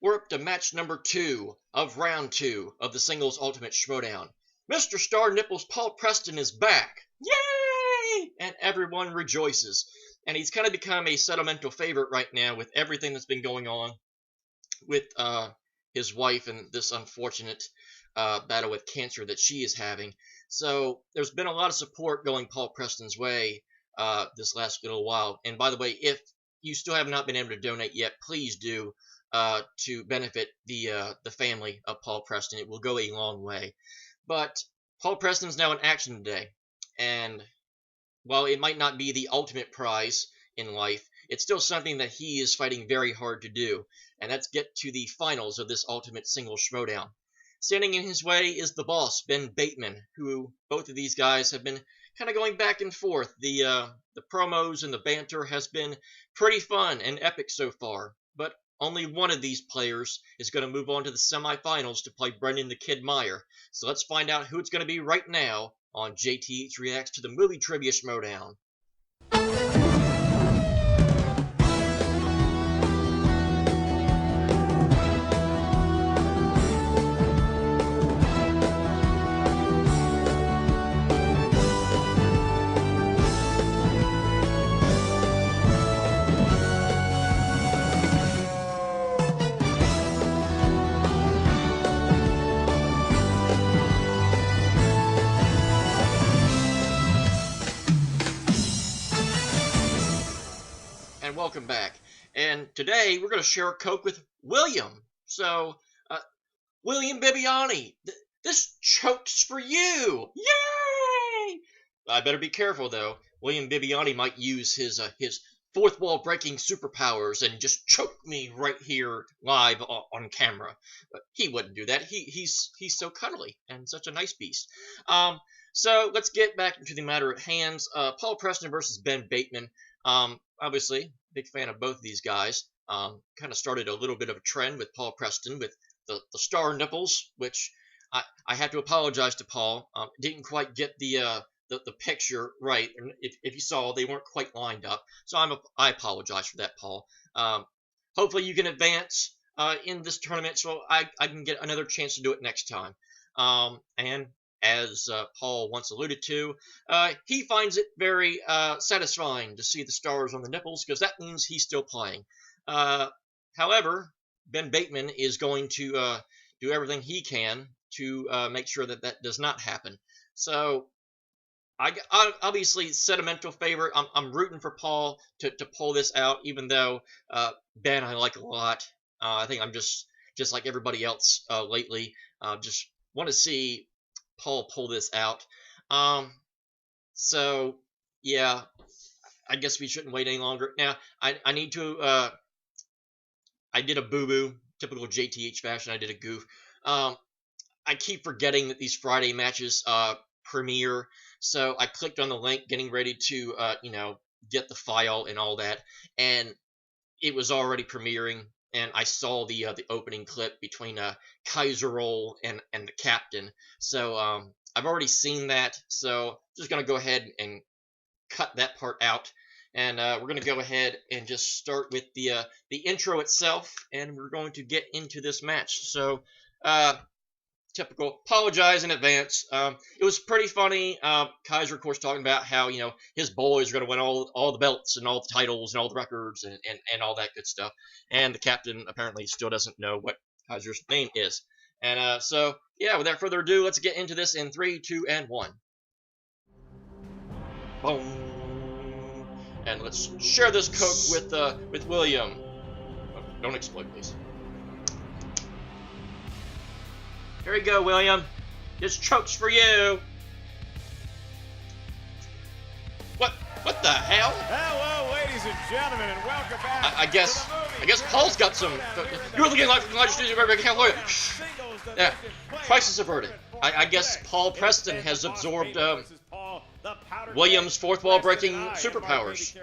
we're up to match number 2 of round 2 of the singles Ultimate Schmoedown. Mr. Star Nipples Paul Preston is back. Yay! And everyone rejoices. And he's kind of become a sentimental favorite right now with everything that's been going on with his wife and this unfortunate battle with cancer that she is having. So there's been a lot of support going Paul Preston's way this last little while. And by the way, if you still have not been able to donate yet, please do to benefit the family of Paul Preston. It will go a long way. But Paul Preston's now in action today, and while it might not be the ultimate prize in life, it's still something that he is fighting very hard to do, and that's get to the finals of this Ultimate Single Schmoedown. Standing in his way is the boss, Ben Bateman, who both of these guys have been kind of going back and forth. The promos and the banter has been pretty fun and epic so far, but only one of these players is going to move on to the semifinals to play Brendan the Kid Meyer. So let's find out who it's going to be right now on JTH Reacts to the Movie Trivia Schmoedown. And welcome back. And today we're going to share a Coke with William. So, William Bibiani, this choke's for you. Yay! I better be careful though. William Bibiani might use his fourth wall breaking superpowers and just choke me right here live on camera. But he wouldn't do that. He's so cuddly and such a nice beast. So let's get back into the matter at hand. Paul Preston versus Ben Bateman. Obviously, big fan of both of these guys. Kind of started a little bit of a trend with Paul Preston with the star nipples, which I have to apologize to Paul. Didn't quite get the picture right. If you saw, they weren't quite lined up. So I apologize for that, Paul. Hopefully you can advance in this tournament so I can get another chance to do it next time. And as Paul once alluded to, he finds it very satisfying to see the stars on the nipples because that means he's still playing. However, Ben Bateman is going to do everything he can to make sure that that does not happen. So, I obviously sentimental favorite. I'm rooting for Paul to pull this out, even though Ben I like a lot. I think I'm just like everybody else lately. Just want to see Paul pull this out. So yeah, I guess we shouldn't wait any longer. Now I need to I did a boo-boo, typical JTH fashion. I did a goof. I keep forgetting that these Friday matches premiere, so I clicked on the link getting ready to get the file and all that, and it was already premiering. And I saw the opening clip between Kaiser Roll and the captain. So I've already seen that. So just gonna go ahead and cut that part out. And we're gonna go ahead and just start with the intro itself, and we're going to get into this match. So typical. Apologize in advance. It was pretty funny. Kaiser, of course, talking about how his boys are going to win all the belts and all the titles and all the records and all that good stuff. And the captain apparently still doesn't know what Kaiser's name is. And so yeah, without further ado, let's get into this in 3, 2, and 1. Boom. And let's share this Coke with William. Oh, don't explode, please. Here we go, William. This choke's for you. What the hell? Hello, ladies and gentlemen, and welcome back. I guess Paul's got some. You're looking like California. Yeah, crisis averted. I guess Paul Preston has absorbed William's fourth wall breaking superpowers.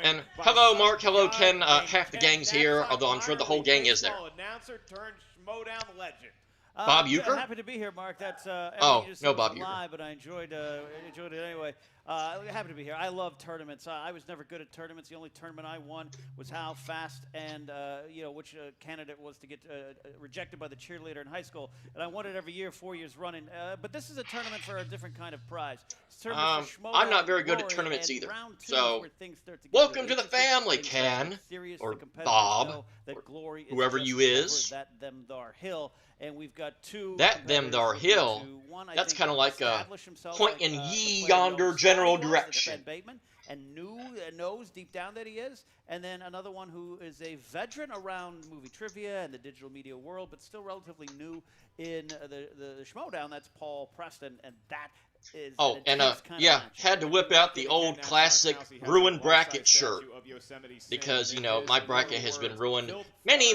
And hello, Mark. Hello, Ken. Half the gang's here, although I'm sure the whole gang is there. Bob Euchre? Happy to be here, Mark. That's no Bob Euchre. Live, but I enjoyed it anyway. Happy to be here. I love tournaments. I was never good at tournaments. The only tournament I won was how fast and which candidate was to get rejected by the cheerleader in high school. And I won it every year, 4 years running. But this is a tournament for a different kind of prize. I'm not very good at tournaments either. So, welcome to the family, Ken, or Bob, or whoever you is. That them thar hill. And we've got two. That them thar hill. That's kind of like a point in ye yonder general direction. Ben Bateman, and knows deep down that he is. And then another one who is a veteran around movie trivia and the digital media world, but still relatively new in the Schmoedown. That's Paul Preston, and that is had to whip out the old classic ruined bracket shirt because my bracket has been ruined many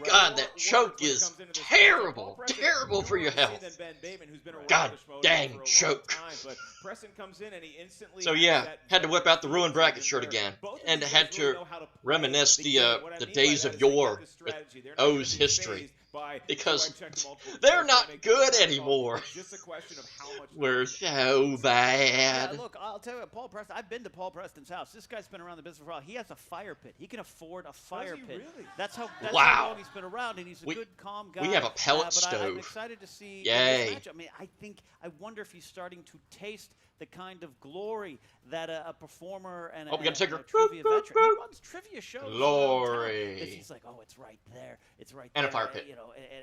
God, that choke is terrible for your health. God dang choke. So had to whip out the ruined bracket shirt again, and had to reminisce the days of yore with O's history. Because they're not good anymore. We're so bad. Yeah, look, I'll tell you, Paul Preston. I've been to Paul Preston's house. This guy's been around the business for a while. He has a fire pit. He can afford a fire pit. Really? That's how long he's been around, and he's a good, calm guy. We have a pellet stove. I'm excited to see Yay. this matchup. I mean, I wonder if he's starting to taste the kind of glory that a performer and a trivia veteran. He runs trivia shows. Glory. He's like, oh, it's right there. It's right and there. And a fire pit.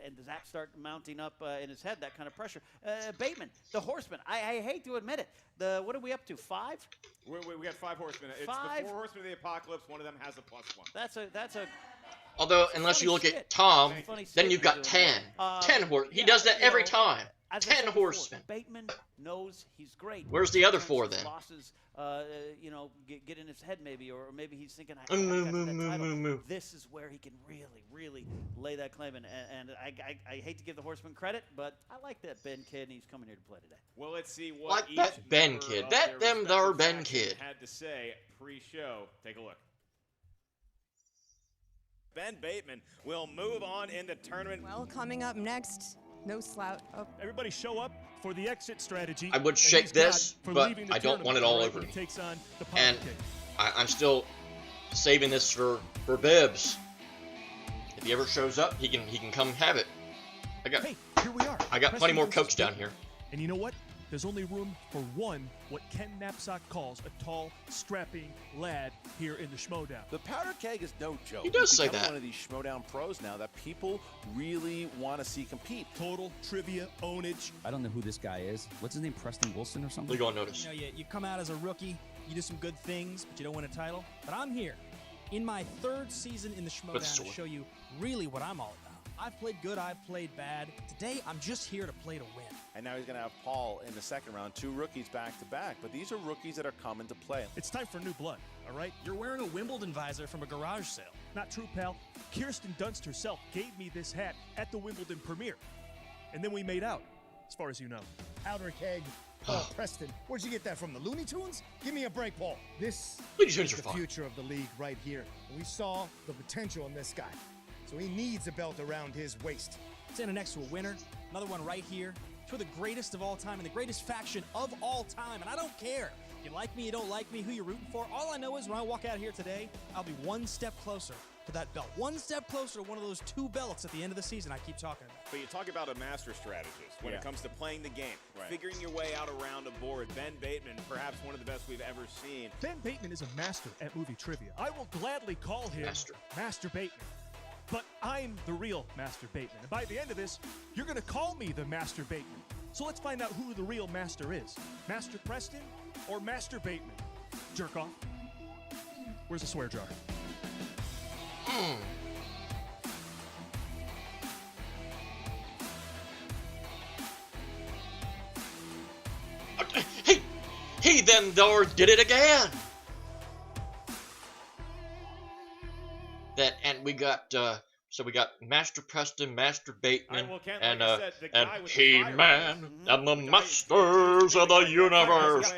And does that start mounting up in his head, that kind of pressure? Bateman, the horseman. I hate to admit it. What are we up to, 5? We got 5 horsemen. It's the 4 horsemen of the apocalypse. One of them has a +1. That's a Although, unless you look at Tom, then you've got 10. 10 horse. He does that every time. 10 horsemen. Bateman knows he's great. Where's the other 4 then? Losses, get in his head maybe, or maybe he's thinking, I got that title. This is where he can really lay that claim. And I hate to give the horseman credit, but I like that Ben kid, and he's coming here to play today. Well, let's see what like that Ben kid. That them there Ben kid had to say pre-show. Take a look. Ben Bateman will move on in the tournament. Well, coming up next, no slouch. Oh. Everybody show up for the exit strategy. I would shake this, but I don't want it all over me. And I'm still saving this for Bibbs. If he ever shows up, he can come have it. Hey, here we are. I got plenty more Cokes down here. And you know what? There's only room for one, what Ken Knapsack calls a tall, strapping lad here in the Schmoedown. The powder keg is no joke. He does say that. One of these Schmoedown pros now that people really want to see compete. Total trivia ownage. I don't know who this guy is. What's his name? Preston Wilson or something? Legal notice. You come out as a rookie, you do some good things, but you don't win a title. But I'm here in my 3rd season in the Schmoedown to show you really what I'm all about. I've played good, I've played bad. Today, I'm just here to play to win. And now he's going to have Paul in the 2nd round, 2 rookies back-to-back. But these are rookies that are coming to play. It's time for new blood, all right? You're wearing a Wimbledon visor from a garage sale. Not true, pal. Kirsten Dunst herself gave me this hat at the Wimbledon premiere. And then we made out, as far as you know. Powder keg. Paul Preston. Where'd you get that from? The Looney Tunes? Give me a break, Paul. This is the future of the league right here. We saw the potential in this guy. So he needs a belt around his waist. Standing next to a winner. Another one right here. 2 of the greatest of all time and the greatest faction of all time. And I don't care. You like me, you don't like me, who you're rooting for. All I know is when I walk out here today, I'll be 1 step closer to that belt. 1 step closer to one of those 2 belts at the end of the season I keep talking about. But you talk about a master strategist when it comes to playing the game, figuring your way out around a board. Ben Bateman, perhaps one of the best we've ever seen. Ben Bateman is a master at movie trivia. I will gladly call him Master Bateman. But I'm the real Master Bateman. And by the end of this, you're going to call me the Master Bateman. So let's find out who the real master is. Master Preston or Master Bateman? Jerk off. Where's the swear jar? He then did it again. And we got so we got Master Preston, Master Bateman, and He-Man, and the Masters of the Universe.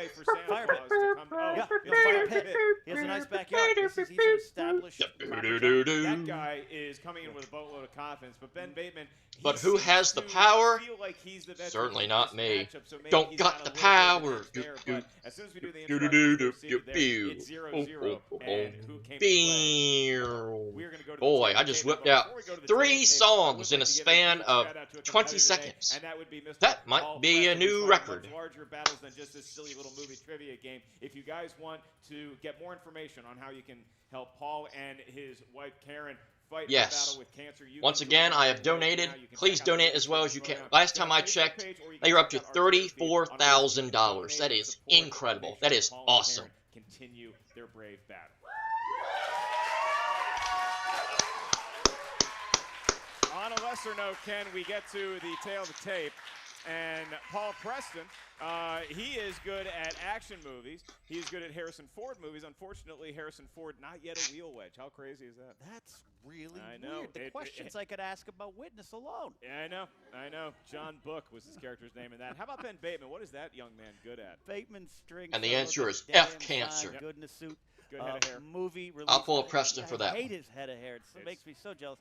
Yeah, he'll find a pit. He has a nice backyard. He's an established. That guy is coming in with a boatload of confidence, but Ben Bateman. But who has the power? Certainly not me. Don't got the power. As soon as we do the introduction, it's 0-0. And who came to play? Boy, I just whipped out 3 songs in a span of 20 seconds. That might be a new record. Larger battles than just this silly little movie trivia game. If you guys want to get more information on how you can help Paul and his wife Karen fight the battle with cancer, once again, I have donated. Please donate as well as you can. Last time I checked, they are up to $34,000. That is incredible. That is awesome. Continue their brave battle. On a lesser note, Ken, we get to the tail of the tape. And Paul Preston, he is good at action movies. He's good at Harrison Ford movies. Unfortunately, Harrison Ford, not yet a wheel wedge. How crazy is that? That's really weird. The questions I could ask about Witness alone. Yeah, I know. John Book was his character's name in that. How about Ben Bateman? What is that young man good at? Bateman strings. And the answer is F cancer. Good in the suit. Good head of hair. Movie release. I'll pull a Preston for that. I hate his head of hair. It makes me so jealous.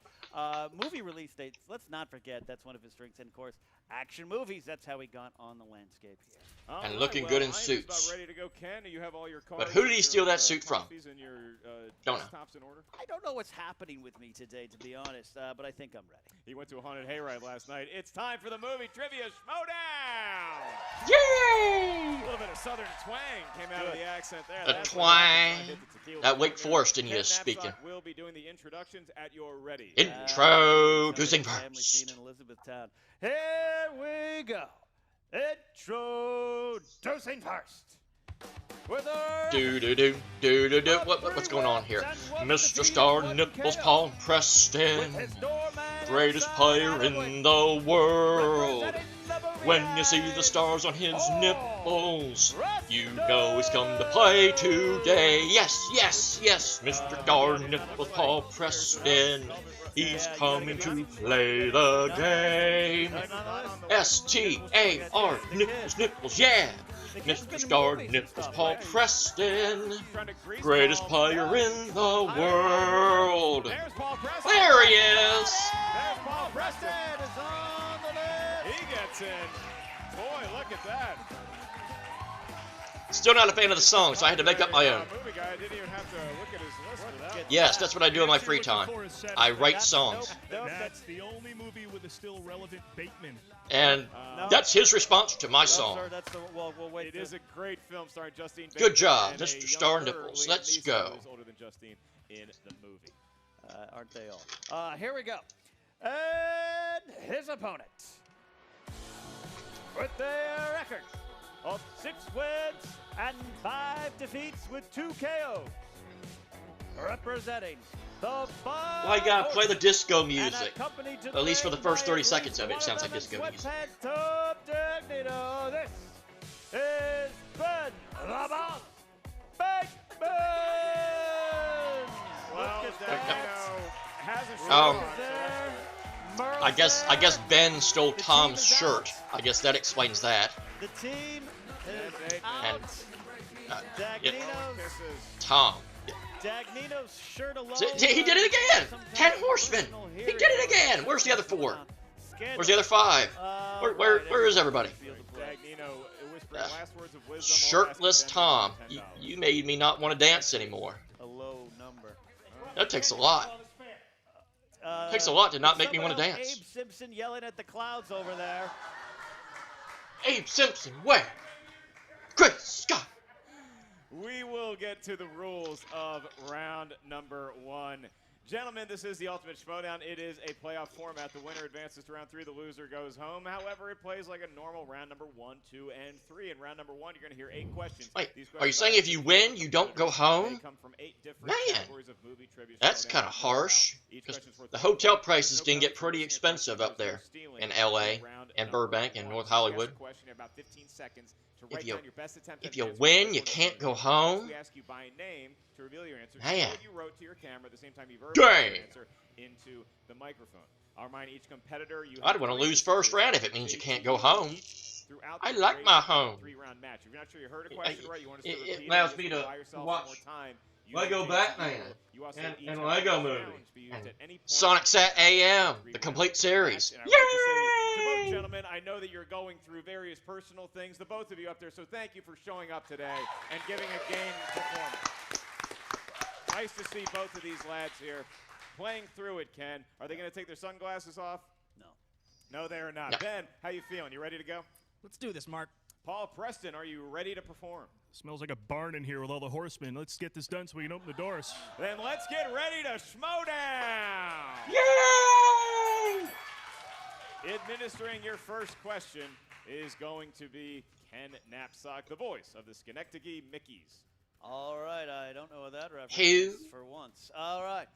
Movie release dates. Let's not forget that's one of his strengths. And of course, action movies. That's how he got on the landscape here. And looking good in suits. Ready to go, Ken. You have all your cards. But who did he steal that suit from? Don't know. In order? I don't know what's happening with me today, to be honest. But I think I'm ready. He went to a haunted hayride last night. It's time for the movie trivia Schmoedown. Yay! A little bit of southern twang came out of the accent there. The twang. That Wake Forest in you is speaking. We'll be doing the introductions at your ready. Introducing first. In Elizabethtown. Here we go. Introducing first. What's going on here? Mr. Star Nipples, Paul Preston, greatest player in the world. When you see the stars on his nipples, you know he's come to play today. Yes, Mr. Star Nipples, Paul Preston. He's coming to play the game. S-T-A-R, nipples, yeah. Mr. Star Nipples, Paul Preston, greatest player in the world. There he is. There's Paul Preston. Is on the list. He gets in. Boy, look at that. Still not a fan of the song, so I had to make up my own. Movie guy didn't even have to look at his list for that. Yes, that's what I do in my free time. I write songs. That's the only movie with a still relevant Bateman. And that's his response to my song. It is a great film starring Justine Bateman. Good job, Mr. Star Nipples. Let's go. Older than Justine in the movie. Aren't they all? Here we go. And his opponent, with their record of 6 wins and 5 defeats with 2 KO, representing the Why you gotta play the disco music? At least for the first 30 seconds of it, it sounds like disco music. This is Ben the Boss Bateman. Well, I guess Ben stole Tom's shirt. I guess that explains that. The team is And Dagnino's Tom. Dagnino's shirt alone. He did it again. 10 horsemen. He did it again. Where's the other 4? Where's the other 5? Where is everybody? Shirtless Tom. You made me not want to dance anymore. A low number. That takes a lot. It takes a lot to not make me want to dance. Abe Simpson yelling at the clouds over there. Abe Simpson, where? Great Scott! We will get to the rules of round number 1. Gentlemen, this is the Ultimate Schmoedown. It is a playoff format. The winner advances to round 3. The loser goes home. However, it plays like a normal round number 1, 2, and 3. In round number 1, you're going to hear 8 questions. Wait, are you saying if you win, you don't go home? Man, that's kind of harsh. Because the hotel prices can get pretty expensive up there in L.A. and Burbank and North Hollywood. If you win, you can't go home. Man. Dang. I'd want to lose first round if it means you can't go home. throughout I the like my duration of home. the 3-round match. If you're not sure you heard a question right, you want us to repeat It allows me just to buy yourself watch some more time. Lego Batman and Lego Movie and Sonic Sat AM, the complete series. Yay! To both Yay! gentlemen, I know that you're going through various personal things, the both of you up there, so thank you for showing up today and giving a game performance. Nice to see both of these lads here playing through it, Ken. Are they going to take their sunglasses off? No. No, they are not. No. Ben, how you feeling? You ready to go? Let's do this, Mark. Paul, Preston, are you ready to perform? Smells like a barn in here with all the horsemen. Let's get this done so we can open the doors. Then let's get ready to Schmoedown! Yay! Administering your first question is going to be Ken Knapsack, the voice of the Schenectady Mickeys. All right, I don't know what that reference Who? is for once. All right.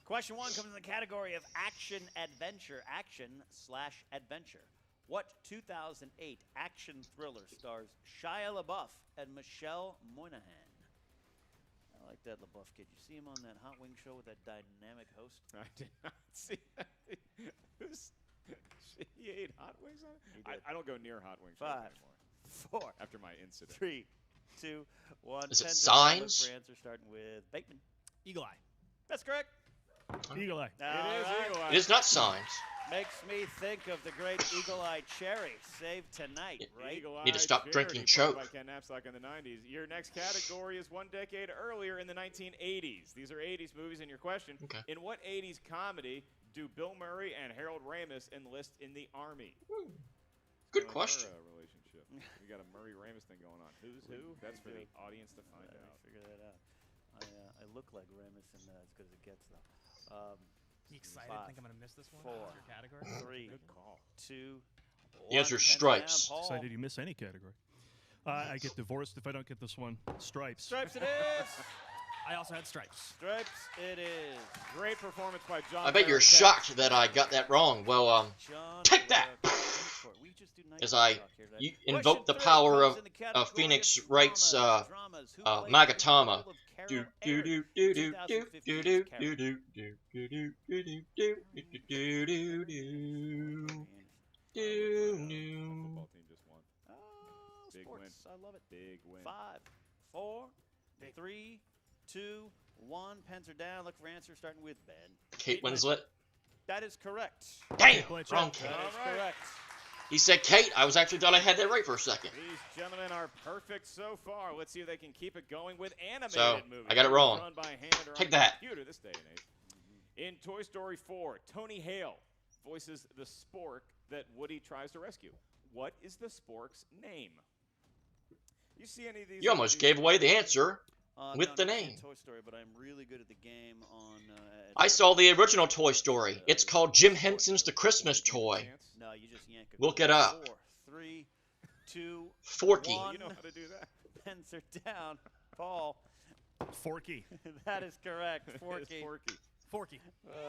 Question 1 comes in the category of action-adventure. Action/adventure. What 2008 action thriller stars Shia LaBeouf and Michelle Monaghan? I like that LaBeouf kid. You see him on that Hot Wing show with that dynamic host? I did not see that. He ate hot wings on it? I don't go near hot wings 5, anymore. 4, After my incident. 3, 2, 1. Is it Pens Signs? For answer starting with Bateman. Eagle Eye. That's correct. Eagle Eye. It is Eagle Eye. It is not Signs. Makes me think of the great Eagle Eye Cherry, saved tonight, right? Eagle Need to Eye stop drinking Charity, choke. played by Ken Knapsack in the 90s. Your next category is 1 decade earlier in the 1980s. These are 80s movies, and your question, Okay. in what 80s comedy do Bill Murray and Harold Ramis enlist in the Army? Good Her, question. relationship. We got a Murray-Ramis thing going on. Who's who? That's for the audience to find out. Figure that out. I look like Ramis, and as good as it gets, though. You excited? 5, Think I'm going to miss this one? 4, Your category? 3, Good call. 2, The answer 1. is Stripes. Paul. Excited you miss any category. I get divorced if I don't get this one. Stripes. Stripes it is. I also had Stripes. Stripes it is. Great performance by John. I bet you're Barrett. shocked that I got that wrong. Well, John take that! We just do nice As I talk here today. invoke the Question power three of comes in the category Phoenix of Wright's dramas. Who played the Magatama. role of Carol Do Aird do in do do do 2015's do do Carol? do do do do do do do do do do do. Football team just won. Oh, Big sports. win. I love it. Big win. 5, 4, 3, 2, 1. Pens are down. Look for answer starting with Ben. Kate Winslet. That is correct. Damn, Blanchett. wrong Kate. That is All right. correct. He said Kate. I was actually thought I had that right for a second. These gentlemen are perfect so far. Let's see if they can keep it going with animated So, movies. I got it wrong. Run by hand or Take on that. Computer this day and age. In Toy Story 4, Tony Hale voices the spork that Woody tries to rescue. What is the spork's name? You see any of these? You almost gave away the answer with No, the never seen name. Toy Story, but I'm really good at the game on. I saw the original Toy Story. It's called Jim Henson's The Christmas Toy. No, you just yank a Look cord. it up. 4, 3, 2, Forky. 1. You know how to do that. Pens are down. Paul. Forky. That is correct. It's Forky. Forky. Forky.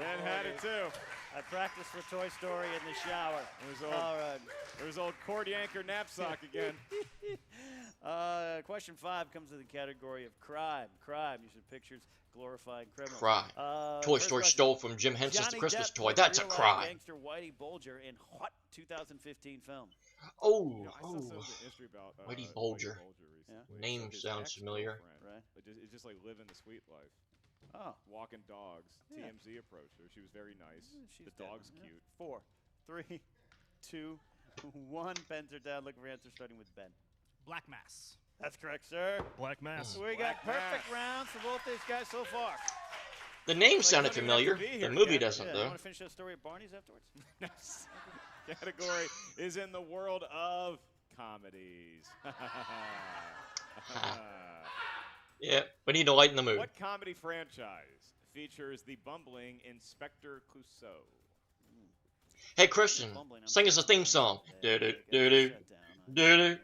Ben had it too. I practiced for Toy Story in the shower. All right. There's old cord yanker knapsack again. Question 5 comes in the category of crime. Crime. Using pictures glorifying criminals. Crime. Toy First Story question. stole from Jim Henson's The Johnny Christmas Depp Toy. played That's a real-life crime. Gangster Whitey Bulger in what 2015 film? Oh, You know, I saw some of the history about Whitey Bulger. recently. Name So his sounds familiar. ex-girlfriend, It's just like living the sweet life. Oh. Walking dogs. Yeah. TMZ approached her. She was very nice. She's The dead. dog's Yeah. cute. 4, 3, 2, 1. Pens are down. Looking for answers starting with Ben. Black Mass. That's correct, sir. Black Mass. We got Black perfect Mass. rounds for both these guys so far. The name Like, sounded don't even have to familiar. be The here, movie Ken. doesn't, You though. want to finish that story at Barney's afterwards? Category is in the world of comedies. Yeah, we need to lighten the mood. What comedy franchise features the bumbling Inspector Clouseau? Hey, Christian, sing us a theme song. Do-do, do-do, do-do,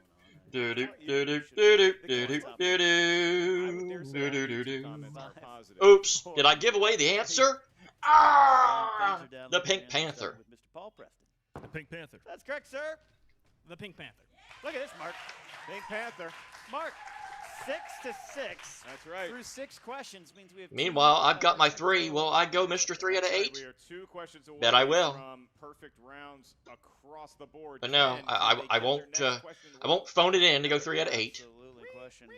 do-do, do-do, do-do, do-do, do-do, do-do, do-do. Comments are positive. Oops, did I give away the answer? Ah! The Pink Panther. With Mr. Paul Preston. The Pink Panther. That's correct, sir. The Pink Panther. Look at this, Mark. Pink Panther. Mark, 6-6. That's right. Through 6 questions means we have. Meanwhile, I've got my 3. Will I go Mr. 3 out of 8? We are 2 questions away Bet I will. from perfect rounds across the board. But no, I won't phone it in to go 3 out of 8. Absolutely. Question.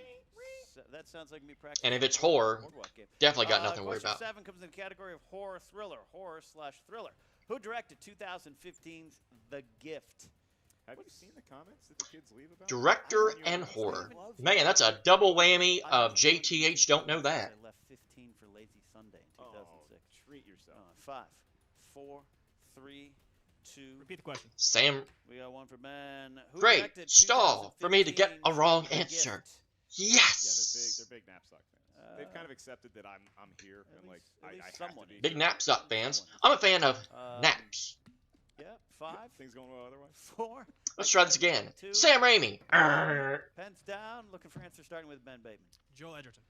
That sounds like me practicing. And if it's horror, definitely got nothing to worry about. Question 7 comes in the category of horror thriller. Horror/thriller. Who directed 2015's The Gift? Have you seen the comments that the kids leave about Director and horror. Man, that's a double whammy of JTH. Don't know that. I left 15 for Lazy Sunday in 2006. Treat yourself. 5, 4, 3, 2. Repeat the question. Sam. We got one for Ben. Who Great. directed Stall for me to get a wrong The answer. Gift? Yes. Yeah, they're big knapsack fans. They've kind of accepted that I'm here and like I have to be Big knapsack fans. I'm a fan of naps. Yep. 5. Things going well otherwise. 4. Let's try this again. 2. Sam Raimi. Pens down. Looking for answers starting with Ben Bateman. Joel Edgerton.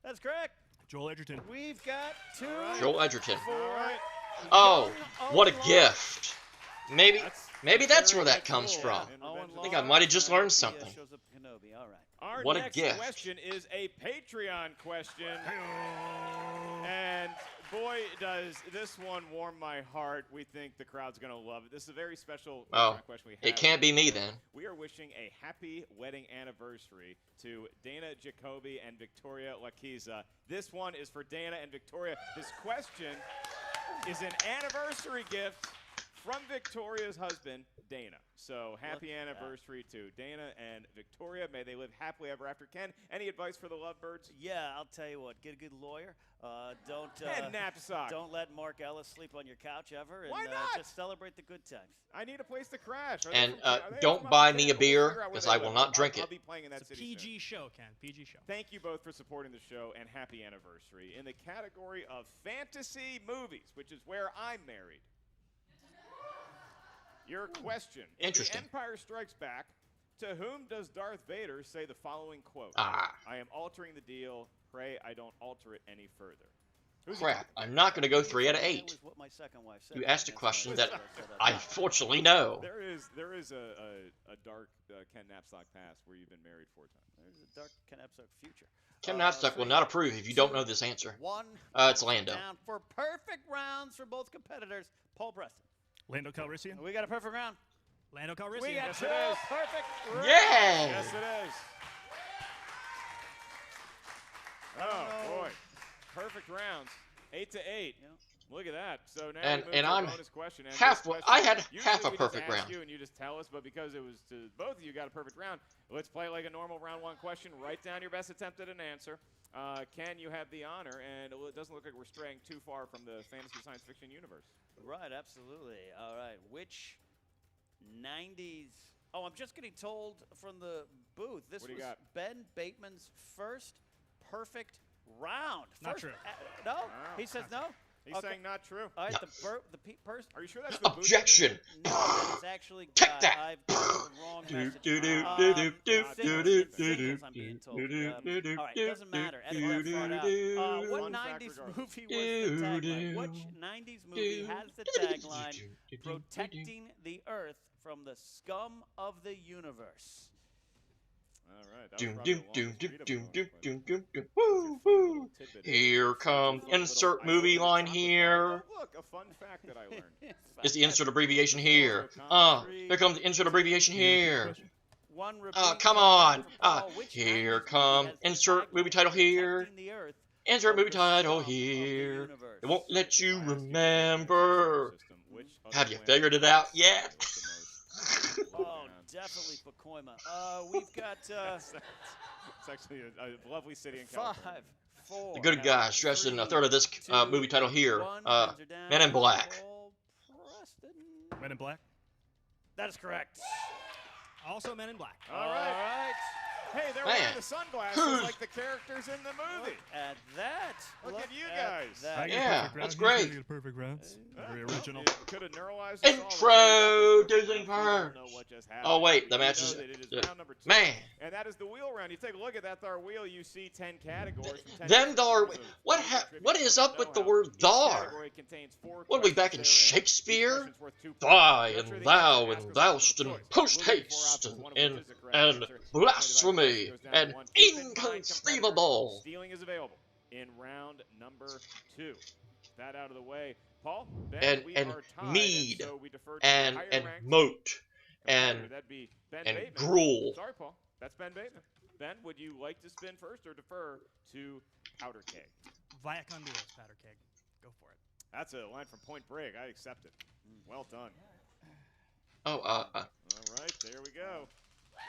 That's correct. Joel Edgerton. We've got 2. Joel Edgerton. 4. Oh, what a gift. Maybe that's where that comes from. I think I might have just learned something. All right. Our What a next gift. question is a Patreon question. And boy, does this one warm my heart. We think the crowd's going to love it. This is a very special Patreon question we have. It can't be me then. We are wishing a happy wedding anniversary to Dana Jacoby and Victoria Laquiza. This one is for Dana and Victoria. This question is an anniversary gift from Victoria's husband, Dana. So happy anniversary to Dana and Victoria. May they live happily ever after. Ken, any advice for the lovebirds? Yeah, I'll tell you what. Get a good lawyer. And knapsack. Don't let Mark Ellis sleep on your couch ever. And, Why not? Just celebrate the good times. I need a place to crash. And don't buy me a beer because I will not drink it. I'll be playing in that It's a city PG soon. show, Ken. PG show. Thank you both for supporting the show and happy anniversary. In the category of fantasy movies, which is where I'm married. Your question. Interesting. In The Empire Strikes Back, to whom does Darth Vader say the following quote? Ah. I am altering the deal. Pray I don't alter it any further. Crap. I'm not going to go 3 out of 8. That was what my second wife said. You asked a question that I I fortunately know. There is a dark Ken Knapsack past where you've been married 4 times. There's a dark Ken Knapsack future. Ken Knapsack will not approve if you don't know this answer. It's Lando. Down for perfect rounds for both competitors. Paul Preston. Lando Calrissian. We got a perfect round. Lando Calrissian. We got Yes, 2 it is. perfect rounds. Yeah. Yes, it is. Oh boy, perfect rounds, 8 to 8. Yeah. Look at that. So now And we move to I'm a bonus question. And half. this question, I had usually half a we just perfect ask round. You and you just tell us, but because it was to both of you got a perfect round, let's play like a normal round 1 question. Write down your best attempt at an answer. Ken, you have the honor, and it doesn't look like we're straying too far from the fantasy science fiction universe. Right, absolutely. All right, which 90s? Oh, I'm just getting told from the booth. This What do was you got? Ben Bateman's first perfect round. Not First, true. No, Wow. he says no. He's Okay. saying not true. All right, the person. Are you sure that's the booth? Objection. No, that is actually Take that. I've got the wrong message. Singles, I'm being told. All right, doesn't matter. Edit that part out. What Fun fact 90s regardless. movie was the tagline? Which 90s movie has the tagline "Protecting the Earth from the scum of the universe"? All right. that was Doom, probably doom, the doom, longest doom, read of doom, the doom, month, doom, but- doom, doom. Here's your Woo, fun woo. little tidbit. Here come Little insert movie isolated line topic. here. Oh, look, a fun fact that I learned. Is the insert abbreviation here? Here comes the insert abbreviation here. One repeat Come question on. for Paul. Which Here 90s come movie has the insert movie title here. "Protecting the Earth Insert from movie the title scum of the here. universe"? It won't let you Science fiction remember. system. Which other Have you planet figured it out is yet? the most- Oh, definitely Pacoima. We've got It's actually a lovely city in California. 5, 4. The good guy stressed in a third of this movie title here. 1. Men in Black. Paul Preston. Men in Black. That is correct. Also Men in Black. All right. Hey, they're Man. wearing the sunglasses like the characters in the movie. At that. Look at you guys. I get a Yeah, perfect round. that's He's great. gonna get a perfect round. Very original. Could have neuralized us all. Intro, Disney We don't Parks. know what just happened. Oh wait, the We match know is that it round number 2. man. And that is the wheel round. You take a look at that thar wheel, you see 10 categories. From 10 Them thar. different What is up with the know-how. word Each thar? category contains 4 What are we back in questions therein. Each Shakespeare? question's worth 2 points. Thy Answer and the thou answer, and ask us thou'st multiple and choice. post We'll give you 4 haste options, one of and which is the correct correct and answer. blasphemy Goes down to and one. Keep in mind, inconceivable. stealing is available in round number 2. That out of the way. Paul, Ben, And we are tied, mead so we defer to and higher ranked moat and competitor. That'd be Ben and Bateman. gruel. Sorry, Paul. That's Ben Bateman. Ben, would you like to spin first or defer to Powder Keg? Via con Duos, Powder Keg. Go for it. That's a line from Point Break. I accept it. Well done. Oh, All right, there we go.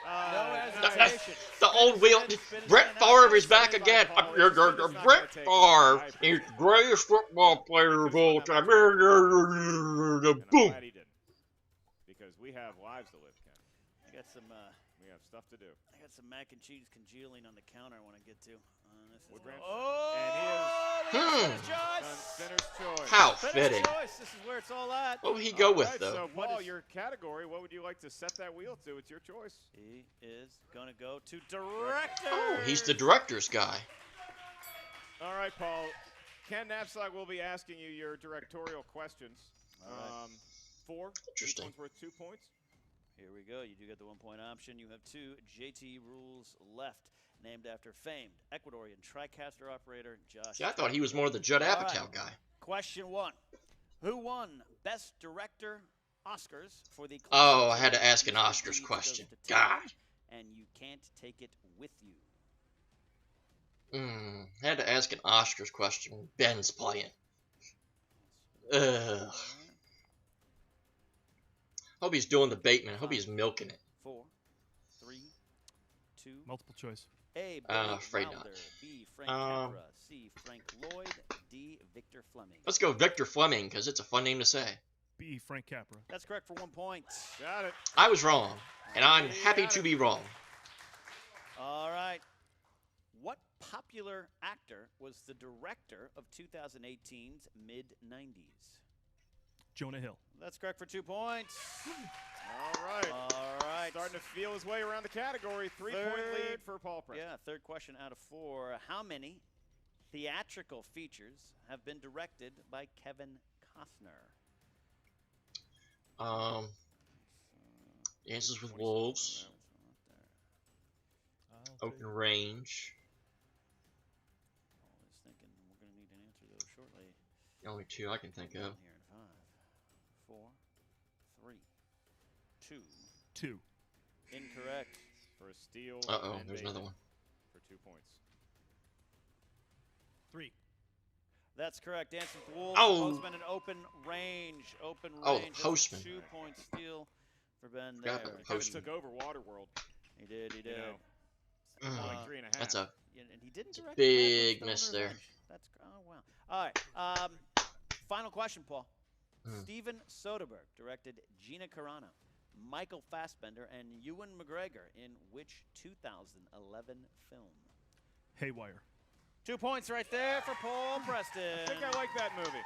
No nice. hesitation. the old wheel. Brett Favre is back again. Brett Favre is the greatest football player of all time. And I'm Boom. glad he didn't. Because we have lives to live, Ken. I got some. We have stuff to do. I got some mac and cheese congealing on the counter I want to get to. This is Wood Ranch. oh, And look at the Hmm. choice. Spinner's choice. How Spinner's fitting. choice. This is where it's all at. What would he go with, Alright, though? So, Paul, your category, what would you like to set that wheel to? It's your choice. He is going to go to director. Oh, he's the director's guy. All right, Paul. Ken Knapsack will be asking you your directorial questions. All right. 4. Interesting. Each one's worth 2 points. Here we go. You do get the 1-point option. You have 2 JT rules left, named after famed Ecuadorian TriCaster operator Josh. See, I thought he was more the Judd All Apatow right. guy. Question 1. Who won Best Director Oscars for the Oh, I had to ask an Mr. Oscars Deeds question. Goes to Town, God. And you can't take it with you. Had to ask an Oscars question. Ben's playing. Ugh. Hope he's doing the Bateman. Hope he's milking it. 4, 3, 2. Multiple choice. A. Billy Afraid Wilder, not. B. Frank Capra, C. Frank Lloyd, D. Victor Fleming. Let's go Victor Fleming, because it's a fun name to say. B. Frank Capra. That's correct for 1 point. Got it. I was wrong, and I'm happy to be wrong. All right. What popular actor was the director of 2018's mid-90s? Jonah Hill. That's correct for 2 points. All right. All right. Starting to feel his way around the category. 3-point lead for Paul Preston. Yeah, third question out of 4. How many theatrical features have been directed by Kevin Costner? Dances with Wolves. Open Range. Always thinking we're going to need an answer, though, shortly. The only 2 I can think of. Here in 5, 4, 3, 2. 2. Incorrect. For a steal. Uh-oh, Ben there's Bateman another one. For 2 points. 3. That's correct. Dancing with the Wolves. Oh. Postman and Open Range. Open Oh, Range. the Postman. 2-point steal for Ben Forgot there. about the Kevin Postman. took over Waterworld. He did. He You did. know, like 3.5. That's a Yeah, and he didn't direct big Batman, miss Stone there. Revenge. That's oh wow. All right. Final question, Paul. Steven Soderbergh directed Gina Carano, Michael Fassbender, and Ewan McGregor in which 2011 film? Haywire. 2 points right there for Paul Preston. I think I like that movie.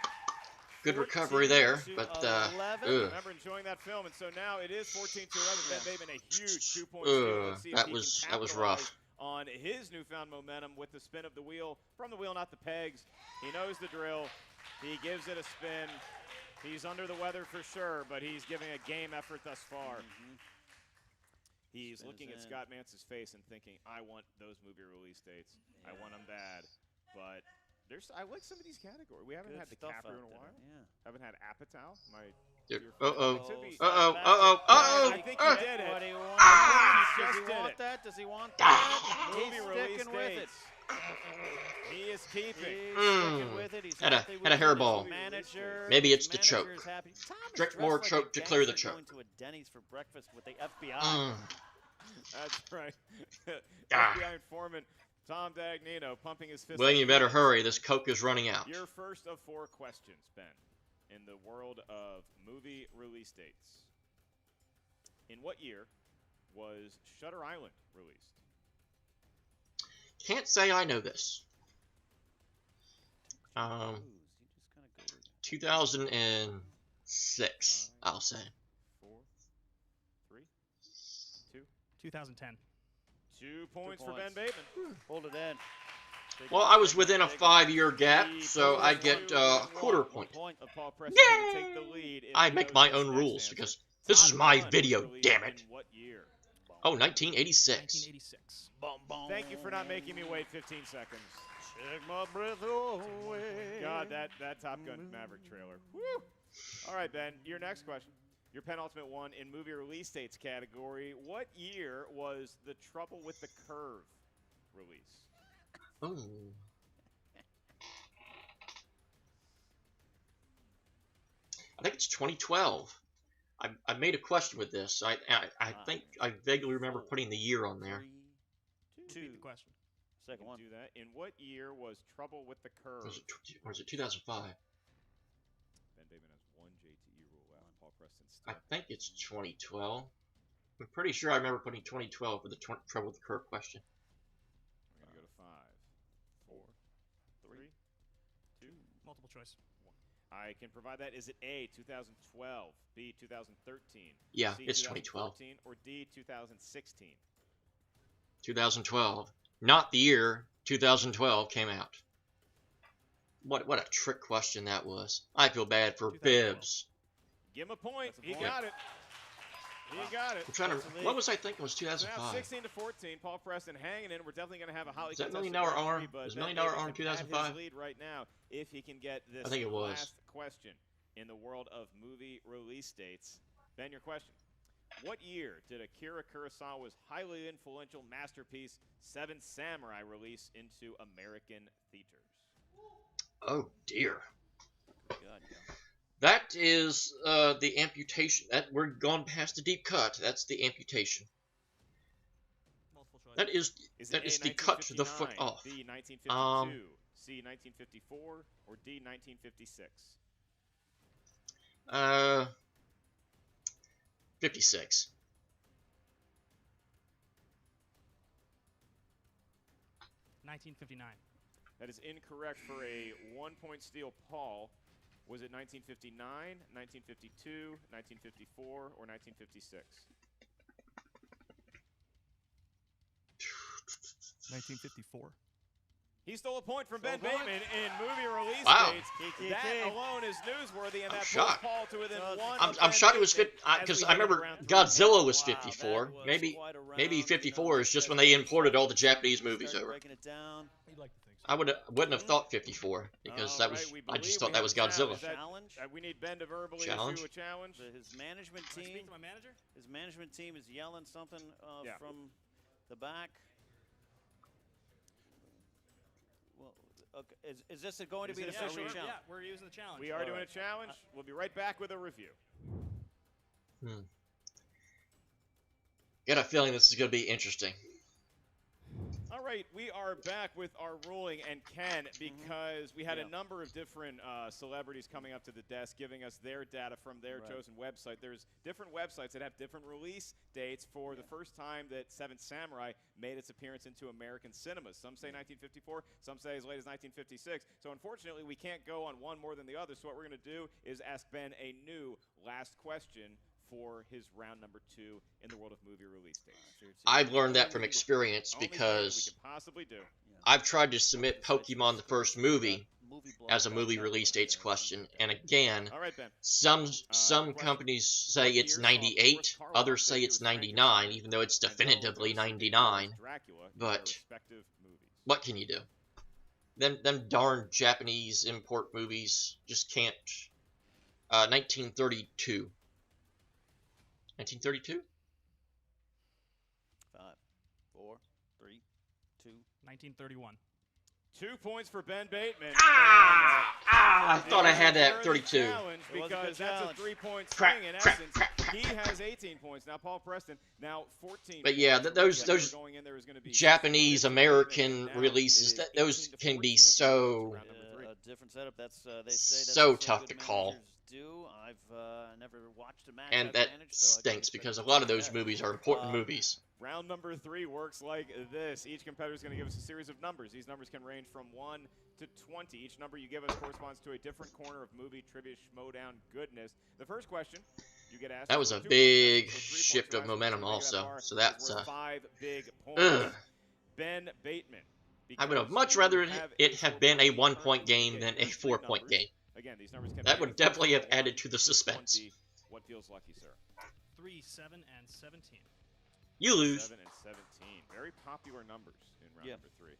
Good recovery there, 14 but to 11. ugh. I remember enjoying that film, and so now it is 14 to 11. Ben Bateman, a huge 2-point steal. Let's see if that he was can that was capitalize rough. on his newfound momentum with the spin of the wheel. From the wheel, not the pegs. He knows the drill. He gives it a spin. He's under the weather for sure, but he's giving a game effort thus far. He's looking at Scott Mance's face and thinking, I want those movie release dates. I want them bad. But I like some of these categories. We haven't had DiCaprio in a while. Yeah. Haven't had Apatow. I think he did it. Does he want that? Does he want that? Movie He's release sticking with it. dates. He is keeping. He's sticking with it. He's Had a- happy had with a it. hairball. His manager- Maybe it's his the choke. manager's happy. Tom is Drink dressed more like a choke to clear the gangster choke. going to a Denny's for breakfast with the FBI. That's right. Ah. FBI informant Tom Dagnino pumping his fist. William, you better hurry. This Coke is running out. Your first of 4 questions, Ben, in the world of movie release dates. In what year was Shutter Island released? Can't say I know this. 2006, I'll say. 4, 3, 2. 2010. 2 points for Ben points. Bateman. Hold it in. Well, I was within a 5-year gap, so I get a quarter point. Of Paul Preston to take the lead. I make my own rules because this is my video, damn it. In what year? Oh, 1986. 1986. Thank you for not making me wait 15 seconds. Take my breath away. God, that Top Gun Maverick trailer. Woo! All right, Ben, your next question. Your penultimate one in movie release dates category. What year was The Trouble with the Curve released? Oh. I think it's 2012. I made a question with this. I think I vaguely remember putting the year on there. 3, 2. The question. Second one. Do that. In what year was Trouble with the Curve? Or was it 2005? Ben Bateman has one JTE rule out. Paul Preston I still. think it's 2012. I'm pretty sure I remember putting 2012 for the Trouble with the Curve question. We're going to go to 5, 4, 3, 2. Multiple choice. I can provide that. Is it A, 2012, B, 2013, Yeah, C, it's 2012. or D, 2016? 2012. Not the year 2012 came out. What a trick question that was. I feel bad for Bibbs. Give him a point. That's a He point. got it. He got it. I'm trying to. What was I thinking? Was 2005? Now 16 to 14. Paul Preston hanging in. We're definitely going to have a highly Is that contested $1 Million round Arm? three, but Was Ben $1 Million Bateman Arm can have 2005? his lead right now if he can get this I think it was. last question in the world of movie release dates. Ben, your question. What year did Akira Kurosawa's highly influential masterpiece Seven Samurai release into American theaters? Oh dear. God, yeah. That is the amputation. That we're gone past the deep cut. That's the amputation. Multiple choice. That is It A, the cut to the foot 1959, off. B, 1952, C, 1954, or D, 1956? 56. 1959. That is incorrect for a 1-point steal, Paul. Was it 1959, 1952, 1954, or 1956? 1954. He stole a point from Ben Bateman in movie release Wow. dates. That alone is newsworthy, and I'm that puts shocked. Paul to within one. I'm shocked it was 50 because I remember Godzilla was 54. Maybe 54 is just when they imported all the Japanese movies over. Breaking it down. You'd like to think so. I wouldn't have thought 54 because that was I just thought that was Godzilla. Challenge. We need Ben to verbally Challenge? issue a challenge. His management Can I team. speak to my manager? His management team is yelling something Yeah. from the back. Well, okay. Is this going to be an Is it- official yeah, challenge? Yeah, we're using the challenge. We are doing a challenge. We'll be right back with a review. Got a feeling this is going to be interesting. All right, we are back with our ruling, and Ken, because we had a number of different celebrities coming up to the desk giving us their data from their chosen website. There's different websites that have different release dates for the first time that Seven Samurai made its appearance into American cinemas. Some say 1954, some say as late as 1956. So unfortunately, we can't go on one more than the other. So what we're going to do is ask Ben a new last question for his round number 2 in the world of movie release dates. I've learned that from experience Only thing we because could possibly do. I've tried to submit Pokemon the first movie as a movie release dates question, and again, All right, Ben. some companies say it's 98, others say it's 99, even though it's definitively 99. But what can you do? Them darn Japanese import movies just can't. 1932. 1932? 5, 4, 3, 2. 1931. 2 points for Ben Bateman. I thought I had that 32. Because that's a 3-point Crap, swing in crap, essence. crap. He has 18 points. Now Paul Preston, now 14 But yeah, points. those Going in, there is gonna be Japanese 15, American and now releases, it is those 18 to can be 14 as we so go to round number 3. A different setup. That's they say that's so what tough good to call. managers Do. I've never watched a match. And I've that managed, so I can't stinks expect because a to lot of do those that. movies are important movies. Round number 3 works like this. Each competitor is going to give us a series of numbers. These numbers can range from 1 to 20. Each number you give us corresponds to a different corner of movie trivia Schmoedown goodness. The first question you get asked. That was for a 2 big points, so 3 shift points of rise momentum to make it that also. far. So that's Worth 5 big points. ugh. Ben Bateman. I would have much because rather you it have been a total 1-point game than a currently 4-point numbers. game. Again, these numbers can That be would anything definitely from have added 1 to the suspense. 20. What feels lucky, sir? 3, 7, and 17. You lose. 7 and 17. Very popular numbers in round number 3.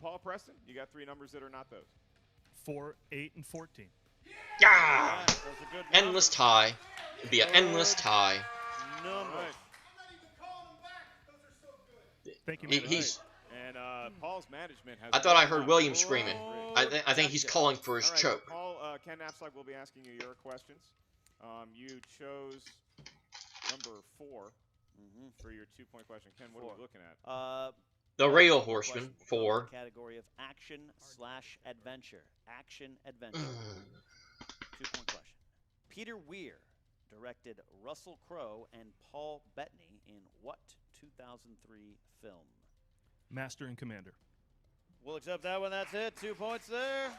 Paul Preston, you got 3 numbers that are not those. 4, 8, and 14. Yeah! Those are good Endless numbers. tie. It'd be an endless tie. Numbers. Right. Thank you, He's. And Paul's management has. I thought I heard William screaming. I think he's calling for his All right, choke. Paul, Ken Knapsack will be asking you your questions. You chose number 4 for your 2-point question. Ken, what are we looking at? The Rail Horseman, 4. Category of action/adventure. Action-adventure. 2-point question. Peter Weir directed Russell Crowe and Paul Bettany in what 2003 film? Master and Commander. We'll accept that one. That's it. 2 points there.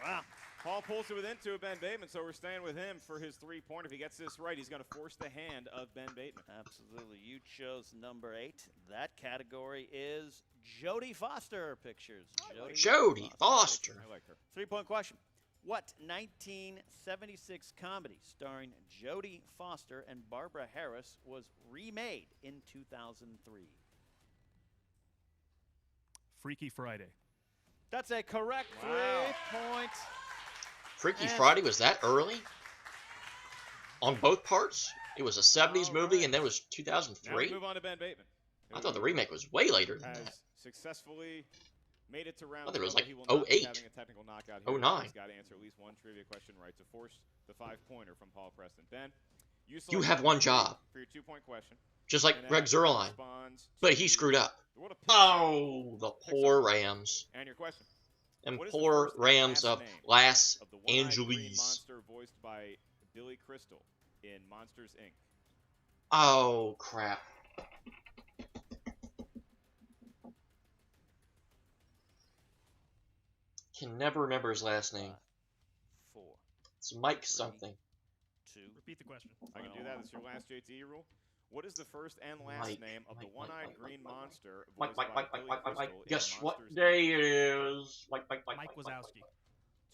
Wow. Paul pulls it within 2 of Ben Bateman, so we're staying with him for his 3-pointer. If he gets this right, he's going to force the hand of Ben Bateman. Absolutely. You chose number 8. That category is Jodie Foster pictures. Jodie Foster. I like her. 3-point question. What 1976 comedy starring Jodie Foster and Barbara Harris was remade in 2003? Freaky Friday. That's a correct 3 points. Freaky Friday was that early? On both parts? It was a 70s movie and then it was Now we 2003? move on to Ben Bateman. I thought the remake was way later than Has that. successfully made it to round I thought it was 1, but like he will not be 08. having a technical knockout here. 09. He's got to answer at least one trivia question right to force the 5-pointer from Paul Preston. Ben, You select have one job. for your 2-point question. Just like And Greg that Zerline. responds But he to screwed up. the world of Pixar. Oh, the poor Rams. And your question. And What is the poor first and Rams last of name Las of the one-eyed green Angeles. monster voiced by Billy Crystal in Monsters, Inc.? Oh, crap. Can never remember his last name. 4, It's Mike something. 2. Repeat the question. I can do that. That's your last JTE rule. What is the first and last Mike, name of the Mike, one-eyed Mike, green Mike, monster Mike, voiced by Billy Crystal in Guess what Monsters, day it is? Mike. Mike Wazowski.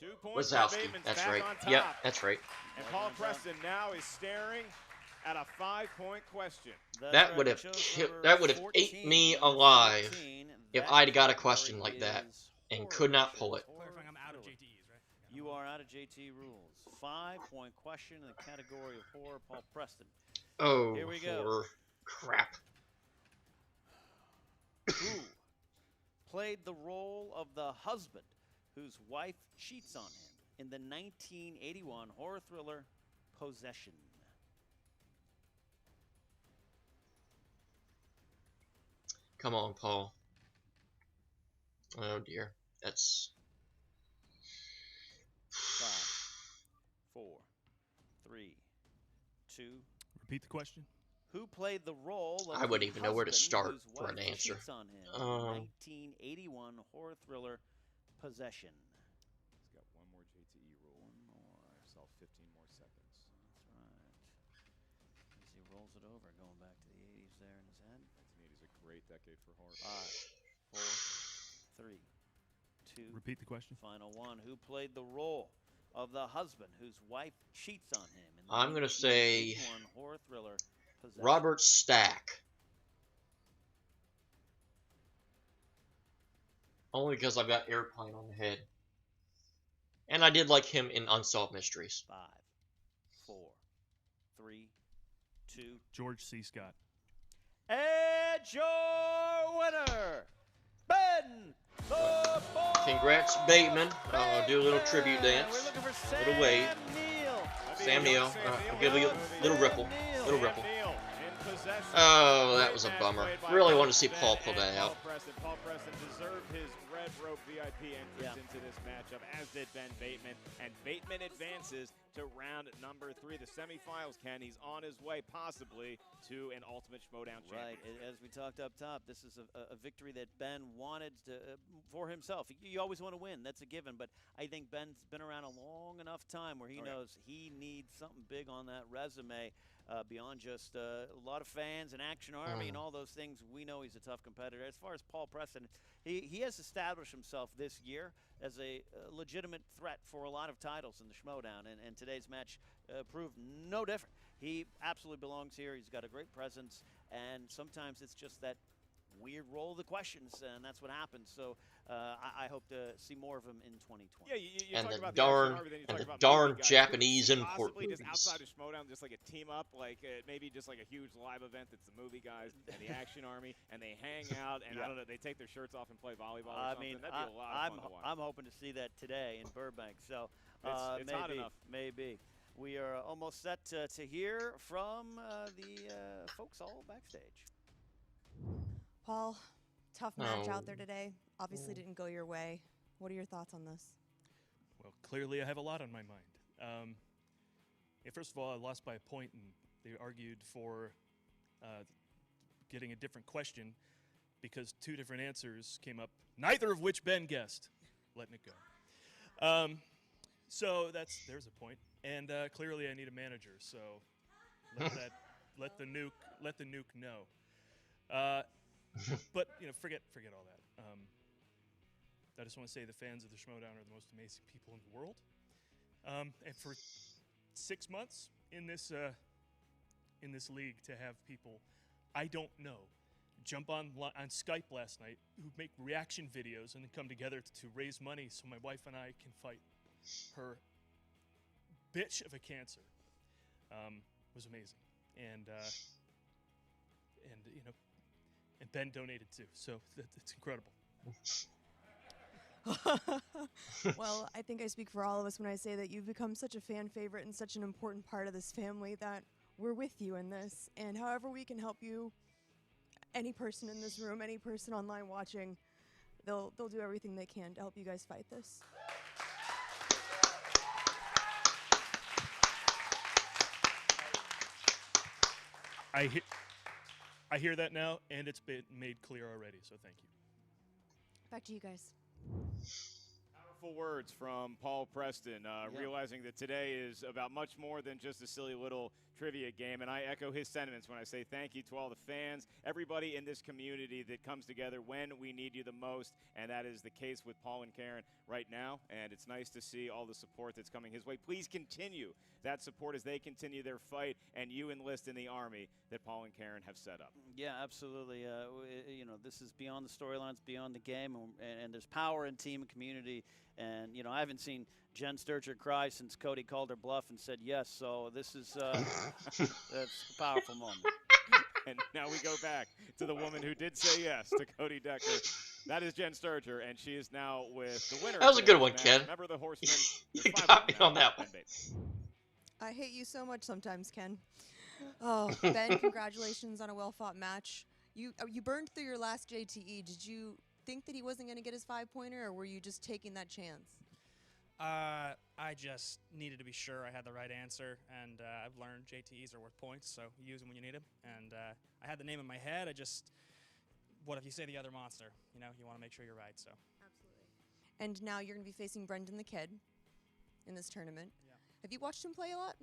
2 points. Wazowski. Bateman's That's back right. on top. Yep, that's right. And Paul Preston now is staring at a 5-point question. That would have ate me alive if I'd got a question like that and could not pull it. Clarifying, I'm out of JTEs, right? You are out of JT rules. 5-point question in the category of horror. Paul Preston. Oh, Here we go. horror. Crap. Who played the role of the husband whose wife cheats on him in the 1981 horror thriller Possession? Come on, Paul. Oh, dear. That's... 5, 4, 3, 2. Repeat the question. Who played the role of I wouldn't the even know where to husband start whose for an wife answer. cheats on him in the 1981 horror thriller Possession? He's got one more JTE rule. One more. Give yourself 15 more seconds. That's right. As he rolls it over, going back to the 80s there in his head. 1980 is a great decade for horror. 5, 4, 3, 2. Repeat the question. Final one. Who played the role of the husband whose wife cheats on him in the I'm gonna say 1981 horror thriller Possession? Robert Stack. Only because I've got Airplane on the head. And I did like him in Unsolved Mysteries. 5, 4, 3, 2. George C. Scott. And your winner, Ben the Ball. Congrats, Bateman. I'll do a little tribute dance. We're looking for Sam Little wave. Neill. Sam Neill. I'll give you a little ripple. Little ripple. Neal in possession. Oh, that was a bummer. Really wanted to see Paul pull that out. Paul Preston deserved his red rope VIP entrance into this matchup, as did Ben Bateman. And Bateman advances to round number 3. The semifinals, Ken. He's on his way, possibly, to an Ultimate Schmoedown Right, championship. as we talked up top, this is a victory that Ben wanted for himself. You always want to win, that's a given, but I think Ben's been around a long enough time where he knows he needs something big on that resume beyond just a lot of fans and Action Army and all those things. We know he's a tough competitor. As far as Paul Preston, he has established himself this year as a legitimate threat for a lot of titles in the Schmoedown, and today's match proved no different. He absolutely belongs here. He's got a great presence, and sometimes it's just that weird roll of the questions, and that's what happens. So I hope to see more of him in 2020. Yeah, you and talk the about darn, darn Japanese import possibly movies. just outside of Schmoedown, just like a team up, like maybe just like a huge live event that's the movie guys and the Action Army, and they hang out, and I don't know, they take their shirts off and play volleyball or something. mean, that'd be a lot of fun to watch. I'm hoping to see that today in Burbank. So it's maybe, hot enough. Maybe. We are almost set to hear from the folks all backstage. Paul, tough match out there today. Obviously didn't go your way. What are your thoughts on this? Well, clearly I have a lot on my mind. First of all, I lost by a point, and they argued for getting a different question because 2 different answers came up, neither of which Ben guessed. Letting it go. So there's a point. And clearly I need a manager, so let the nuke know. But forget all that. I just want to say the fans of the Schmoedown are the most amazing people in the world. And for 6 months in this league, to have people I don't know jump on Skype last night who make reaction videos and then come together to raise money so my wife and I can fight her bitch of a cancer was amazing, and Ben donated too, so it's incredible. Well, I think I speak for all of us when I say that you've become such a fan favorite and such an important part of this family that we're with you in this, and however we can help you, any person in this room, any person online watching, they'll do everything they can to help you guys fight this. I hear that now, and it's been made clear already, so thank you. Back to you guys. Powerful words from Paul Preston, realizing that today is about much more than just a silly little trivia game, and I echo his sentiments when I say thank you to all the fans, everybody in this community that comes together when we need you the most, and that is the case with Paul and Karen right now, and it's nice to see all the support that's coming his way. Please continue that support as they continue their fight and you enlist in the army that Paul and Karen have set up. Yeah, absolutely. This is beyond the storylines, beyond the game, and there's power in team and community. And, I haven't seen Jen Sturger cry since Cody called her bluff and said yes. So this is that's a powerful moment. And now we go back to the woman who did say yes to Cody Decker. That is Jen Sturger, and she is now with the winner. That was a good one, match. Ken. Remember the Horsemen? You got me on that one. I hate you so much sometimes, Ken. Oh, Ben, congratulations on a well-fought match. You burned through your last JTE. Did you think that he wasn't going to get his 5-pointer, or were you just taking that chance? I just needed to be sure I had the right answer, and I've learned JTEs are worth points, so use them when you need them. And I had the name in my head. What if you say the other monster? You want to make sure you're right. So. Absolutely. And now you're going to be facing Brendan the Kid in this tournament. Yeah. Have you watched him play a lot?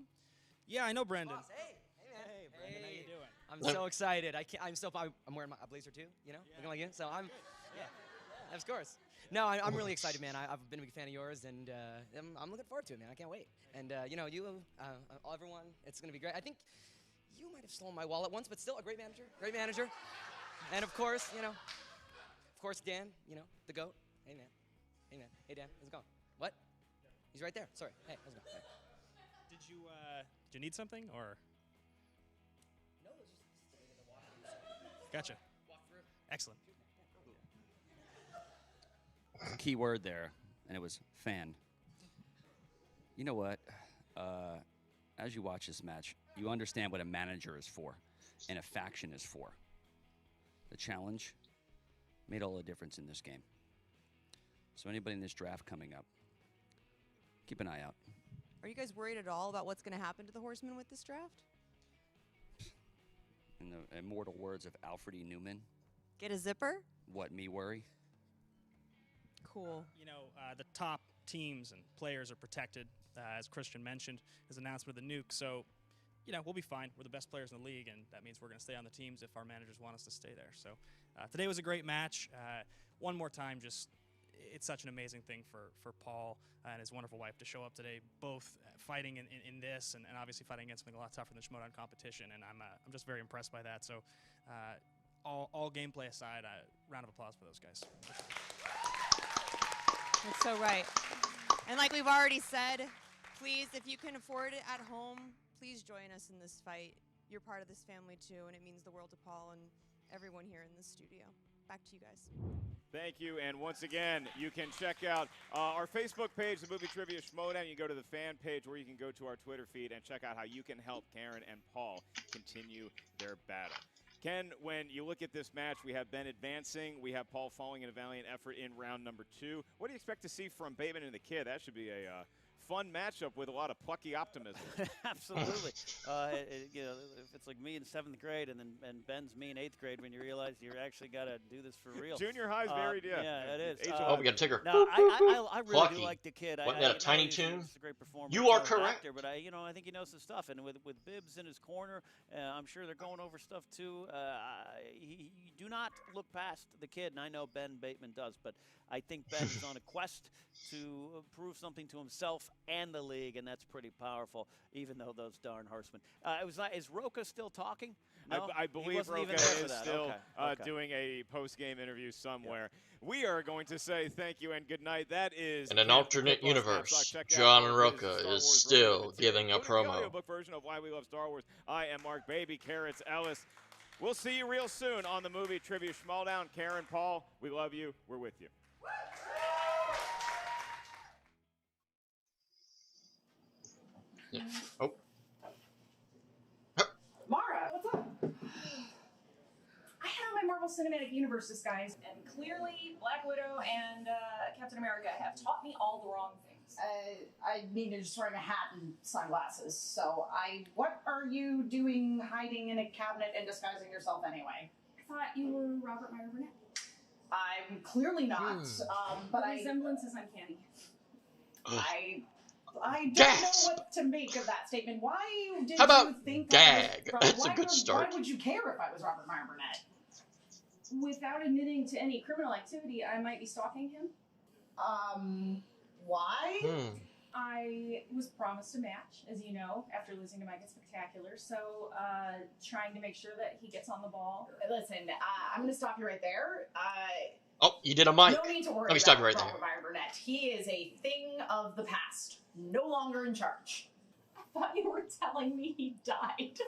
Yeah, I know Brendan. Boss, hey, man. Hey, Brendan, how you doing? I'm so excited. I'm wearing a blazer too, looking like you. So yeah, of course. No, I'm really excited, man. I've been a big fan of yours, and I'm looking forward to it, man. I can't wait. And everyone, it's gonna be great. I think you might have stolen my wallet once, but still a great manager. And of course, Dan, the GOAT. Hey, man. Hey, Dan, how's it going? What? He's right there. Sorry. Hey, how's it going? Hey. Did you need something, or? No, it was just the walkthrough. Gotcha. Walkthrough. Excellent. Key word there, and it was fan. You know what? As you watch this match, you understand what a manager is for and a faction is for. The challenge made all the difference in this game. So anybody in this draft coming up, keep an eye out. Are you guys worried at all about what's going to happen to the Horsemen with this draft? In the immortal words of Alfred E. Newman. Get a zipper? What, me worry? Cool. The top teams and players are protected, as Christian mentioned, his announcement of the nuke. So, we'll be fine. We're the best players in the league, and that means we're going to stay on the teams if our managers want us to stay there. So, Today was a great match. One more time, just it's such an amazing thing for Paul and his wonderful wife to show up today, both fighting in this and obviously fighting against something a lot tougher than Schmoedown competition. And I'm just very impressed by that. So all gameplay aside, round of applause for those guys. That's so right. And like we've already said, please, if you can afford it at home, please join us in this fight. You're part of this family too, and it means the world to Paul and everyone here in the studio. Back to you guys. Thank you, and once again, you can check out our Facebook page, the Movie Trivia Schmoedown. You can go to the fan page, or you can go to our Twitter feed and check out how you can help Karen and Paul continue their battle. Ken, when you look at this match, we have Ben advancing. We have Paul falling in a valiant effort in round number 2. What do you expect to see from Bateman and the Kid? That should be a fun matchup with a lot of plucky optimism. Absolutely. You know, if it's like me in 7th grade and Ben's me in 8th grade, when you realize you're actually got to do this for real. Junior high's varied, yeah. Yeah, it is. Oh, we got to take her. No, I really Plucky. do like the Kid. Wasn't that a tiny tune? He's a great performer. You are correct. Actor, but I think he knows his stuff. And with Bibbs in his corner, I'm sure they're going over stuff too. You do not look past the Kid, and I know Ben Bateman does, but I think Ben is on a quest to prove something to himself and the league, and that's pretty powerful, even though those darn horsemen. Is Roca still talking? No? I believe Roca is still doing a post-game interview somewhere. Yeah. We are going to say thank you and good night. That is in an alternate universe. John Roca is still giving a promo. The audiobook version of Why We Love Star Wars. I am Mark Baby Carrots Ellis. We'll see you real soon on the Movie Trivia Schmoedown. Karen, Paul, we love you. We're with you. Yeah. Oh. Mara, what's up? I have my Marvel Cinematic Universe disguise, and clearly Black Widow and Captain America have taught me all the wrong things. I mean, you're just wearing a hat and sunglasses. So what are you doing hiding in a cabinet and disguising yourself anyway? I thought you were Robert Meyer Burnett. I'm clearly not, but the resemblance is uncanny. I don't know what to make of that statement. Why did you think gag? That's a good start. Why would you care if I was Robert Meyer Burnett? Without admitting to any criminal activity, I might be stalking him. Why? I was promised a match, as you know, after losing to Mike at Spectacular, so trying to make sure that he gets on the ball. Listen, I'm going to stop you right there. Oh, you did a mic. No need to worry Let me stop you about right Robert Meyer Burnett. He is a thing of the past. No longer in charge. I thought you were telling me he died.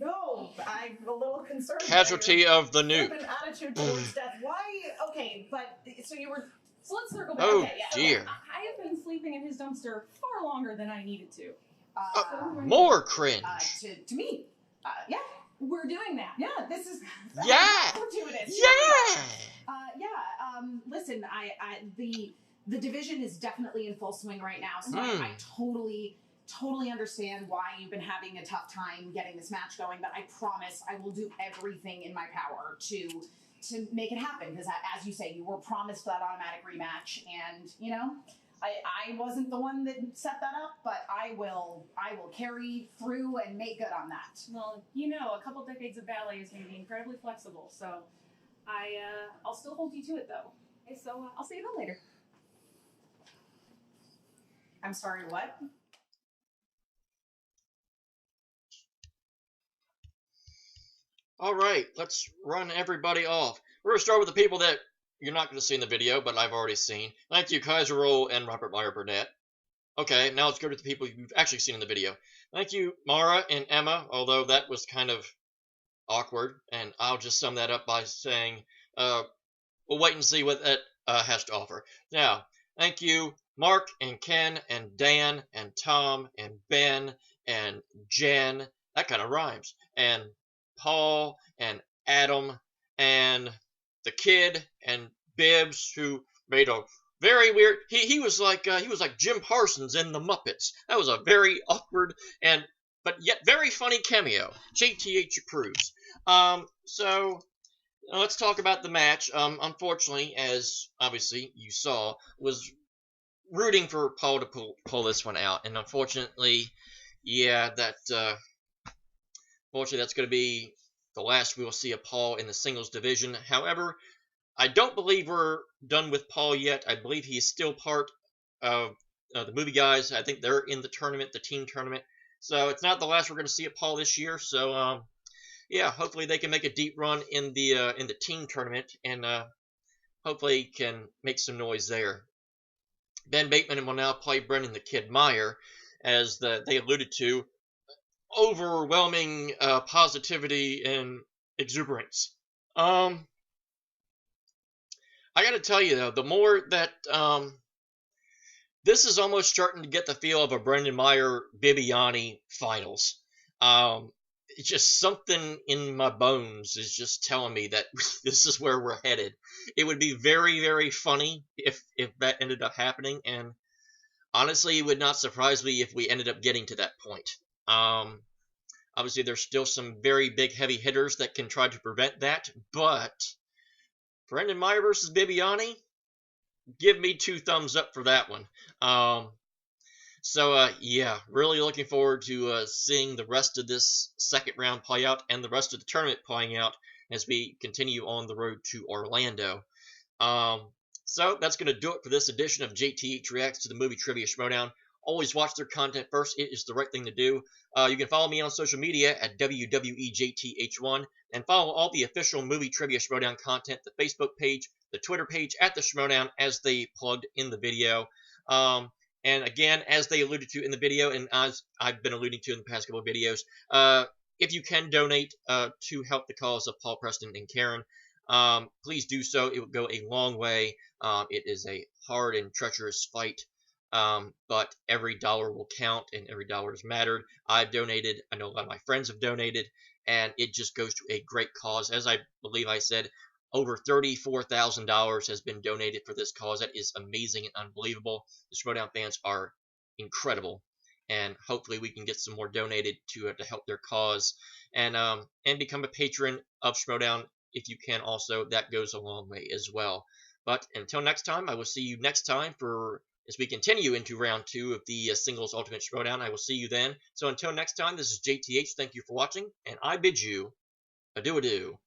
No, I'm a little concerned. Casualty of the nuke. Attitude towards death. Why? Okay, but so you were. So let's circle back. Oh, okay, yeah. dear. I have been sleeping in his dumpster far longer than I needed to. More cringe. To me. Yeah. We're doing that. Yeah, this is fortuitous. Yeah. Listen, the division is definitely in full swing right now, so I totally understand why you've been having a tough time getting this match going, but I promise I will do everything in my power to make it happen, because as you say, you were promised that automatic rematch, and you know, I wasn't the one that set that up, but I will carry through and make good on that. Well, you know, a couple decades of ballet is going to be incredibly flexible, so I'll still hold you to it, though. Okay, so I'll see you then later. I'm sorry, what? All right, let's run everybody off. We're going to start with the people that you're not going to see in the video, but I've already seen. Thank you, Kaiser Roll and Robert Meyer Burnett. Okay, now let's go to the people you've actually seen in the video. Thank you, Mara and Emma, although that was kind of awkward, and I'll just sum that up by saying we'll wait and see what that has to offer. Now, thank you, Mark and Ken and Dan and Tom and Ben and Jen. That kind of rhymes. And Paul and Adam and the Kid and Bibbs, who made a very weird. He was like Jim Parsons in the Muppets. That was a very awkward but yet very funny cameo. JTH approves. So let's talk about the match. Unfortunately, as obviously you saw, was rooting for Paul to pull this one out, and unfortunately, yeah, unfortunately that's going to be the last we will see of Paul in the singles division. However, I don't believe we're done with Paul yet. I believe he's still part of the movie guys. I think they're in the tournament, the team tournament. So it's not the last we're going to see of Paul this year. So yeah, hopefully they can make a deep run in the team tournament, and hopefully can make some noise there. Ben Bateman will now play Brendan the Kid Meyer, as they alluded to. Overwhelming positivity and exuberance. I got to tell you though, the more that this is almost starting to get the feel of a Brendan Meyer Bibiani finals. It's just something in my bones is just telling me that this is where we're headed. It would be very, very funny if that ended up happening, and honestly, it would not surprise me if we ended up getting to that point. Obviously, there's still some very big heavy hitters that can try to prevent that, but Brendan Meyer versus Bibiani, give me 2 thumbs up for that one. So yeah, really looking forward to seeing the rest of this second round play out and the rest of the tournament playing out as we continue on the road to Orlando. So that's going to do it for this edition of JTH Reacts to the Movie Trivia Schmoedown. Always watch their content first. It is the right thing to do. You can follow me on social media at WWEJTH1 and follow all the official Movie Trivia Schmoedown content, the Facebook page, the Twitter page at the Schmoedown, as they plugged in the video. And again, as they alluded to in the video, and as I've been alluding to in the past couple of videos, if you can donate to help the cause of Paul, Preston, and Karen, please do so. It will go a long way. It is a hard and treacherous fight, but every dollar will count and every dollar has mattered. I've donated. I know a lot of my friends have donated, and it just goes to a great cause. As I believe I said, over $34,000 has been donated for this cause. That is amazing and unbelievable. The Schmoedown fans are incredible, and hopefully we can get some more donated to help their cause, and become a patron of Schmoedown if you can. Also, that goes a long way as well. But until next time, I will see you next time as we continue into round 2 of the singles Ultimate Schmoedown. I will see you then. So until next time, this is JTH. Thank you for watching, and I bid you adieu.